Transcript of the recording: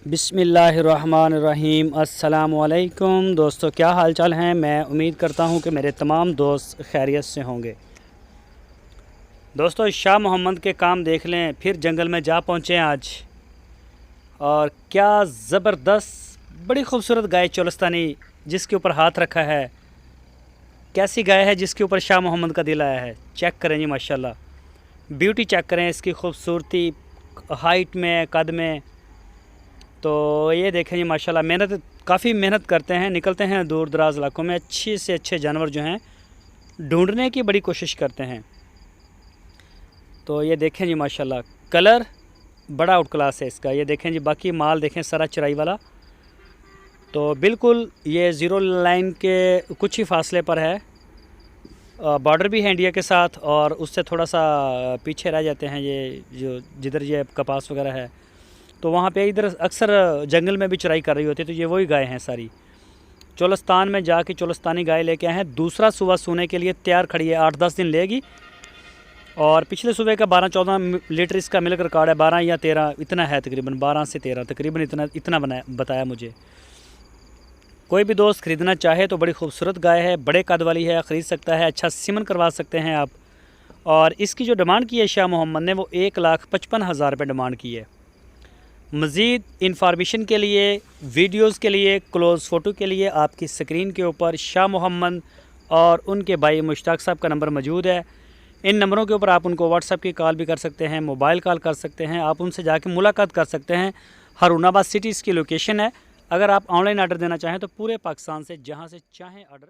बिस्मिल्लाहिर्रहमानिर्रहीम। अस्सलामुअलैकुम दोस्तों, क्या हाल चाल हैं। मैं उम्मीद करता हूं कि मेरे तमाम दोस्त खैरियत से होंगे। दोस्तों, शाह मोहम्मद के काम देख लें, फिर जंगल में जा पहुंचे आज। और क्या ज़बरदस्त बड़ी खूबसूरत गाय चोलस्तानी जिसके ऊपर हाथ रखा है। कैसी गाय है जिसके ऊपर शाह मोहम्मद का दिल आया है। चेक करें जी, माशाल्लाह ब्यूटी चेक करें इसकी खूबसूरती, हाइट में, कद में। तो ये देखें जी माशाल्लाह, काफ़ी मेहनत करते हैं, निकलते हैं दूर दराज इलाकों में, अच्छे से अच्छे जानवर जो हैं ढूंढने की बड़ी कोशिश करते हैं। तो ये देखें जी माशाल्लाह, कलर बड़ा आउट क्लास है इसका। ये देखें जी, बाकी माल देखें सारा चराई वाला। तो बिल्कुल ये ज़ीरो लाइन के कुछ ही फासले पर है। बॉर्डर भी है इंडिया के साथ, और उससे थोड़ा सा पीछे रह जाते हैं ये जो जिधर ये कपास वगैरह है। तो वहाँ पे इधर अक्सर जंगल में भी चराई कर रही होती है। तो ये वही गाय हैं सारी। चोलस्तान में जाके चोलस्तानी गाय लेके आए हैं। दूसरा सुबह सोने के लिए तैयार खड़ी है, 8-10 दिन लेगी। और पिछले सुबह का 12-14 लीटर इसका मिल्क रिकॉर्ड है, 12 या 13 इतना है, तकरीबन 12 से 13 तकरीबन इतना बताया मुझे। कोई भी दोस्त ख़रीदना चाहे तो बड़ी खूबसूरत गाय है, बड़े कद वाली है, ख़रीद सकता है। अच्छा सीमन करवा सकते हैं आप। और इसकी जो डिमांड की है शाह मोहम्मद ने, वो 1,55,000 रुपये डिमांड की है। मज़ीद इंफॉर्मेशन के लिए, वीडियोस के लिए, क्लोज़ फ़ोटो के लिए आपकी स्क्रीन के ऊपर शाह मोहम्मद और उनके भाई मुश्ताक साहब का नंबर मौजूद है। इन नंबरों के ऊपर आप उनको व्हाट्सएप की कॉल भी कर सकते हैं, मोबाइल कॉल कर सकते हैं, आप उनसे जाके मुलाकात कर सकते हैं। हारूनाबाद सिटी इसकी लोकेशन है। अगर आप ऑनलाइन आर्डर देना चाहें तो पूरे पाकिस्तान से जहाँ से चाहें आर्डर